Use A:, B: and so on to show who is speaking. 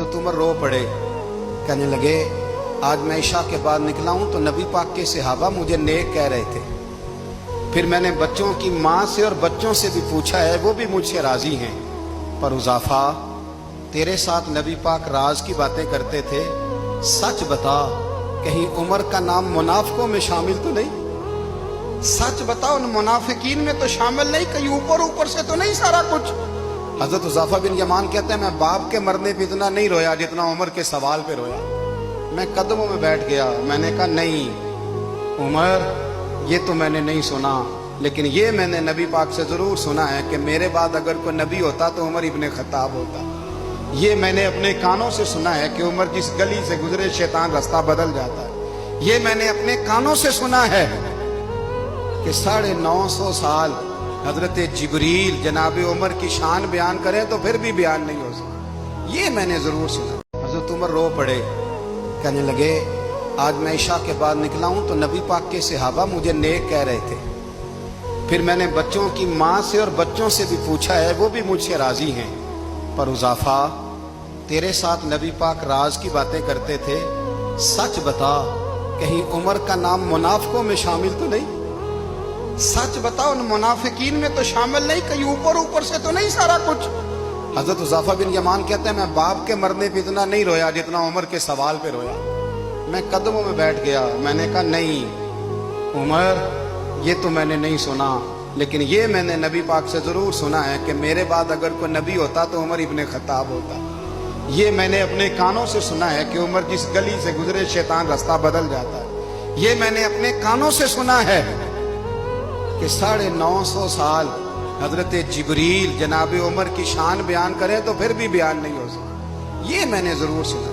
A: हज़रत उमर रो पड़े, कहने लगे आज मैं इशा के बाद निकला हूं तो नबी पाक के सहाबा मुझे नेक कह रहे थे। फिर मैंने बच्चों की माँ से और बच्चों से भी पूछा है, वो भी मुझसे राजी हैं। पर उजाफा, तेरे साथ नबी पाक राज की बातें करते थे, सच बता कहीं उमर का नाम मुनाफिकों में शामिल तो नहीं? सच बता, उन मुनाफिकीन में तो शामिल नहीं, कहीं ऊपर ऊपर से तो नहीं सारा कुछ? हजरत उजाफा बिन यमान कहते हैं, मैं बाप के मरने पे इतना नहीं रोया जितना उमर के सवाल पे रोया। मैं कदमों में बैठ गया, मैंने कहा नहीं उमर, ये तो मैंने नहीं सुना, लेकिन ये मैंने नबी पाक से जरूर सुना है कि मेरे बाद अगर कोई नबी होता तो उमर इब्ने खत्ताब होता। ये मैंने अपने कानों से सुना है कि उमर जिस गली से गुजरे शैतान रास्ता बदल जाता है। ये मैंने अपने कानों से सुना है कि 950 साल हजरत जिब्रील जनाब उमर की शान बयान करें तो फिर भी बयान नहीं हो सकता। ये मैंने जरूर सुना। हजरत उमर रो पड़े, कहने लगे आज मैं इशा के बाद निकला हूं तो नबी पाक के सहाबा मुझे नेक कह रहे थे। फिर मैंने बच्चों की माँ से और बच्चों से भी पूछा है, वो भी मुझसे राजी हैं। पर उजाफा, तेरे साथ नबी पाक राज की बातें करते थे, सच बता कहीं उमर का नाम मुनाफिकों में शामिल तो नहीं? सच बता, उन मुनाफिकीन में तो शामिल नहीं, कहीं ऊपर ऊपर से तो नहीं सारा कुछ? हजरत उजाफा बिन यमान कहते हैं, मैं बाप के मरने पे इतना नहीं रोया जितना उमर के सवाल पे रोया। मैं कदमों में बैठ गया, मैंने कहा नहीं उमर, ये तो मैंने नहीं सुना, लेकिन ये मैंने नबी पाक से जरूर सुना है कि मेरे बाद अगर कोई नबी होता तो उमर इब्ने खत्ताब होता। ये मैंने अपने कानों से सुना है कि उमर जिस गली से गुजरे शैतान रास्ता बदल जाता है। ये मैंने अपने कानों से सुना है कि 950 साल हजरत जिब्रील जनाब उमर की शान बयान करें तो फिर भी बयान नहीं हो सकता। ये मैंने जरूर सुना।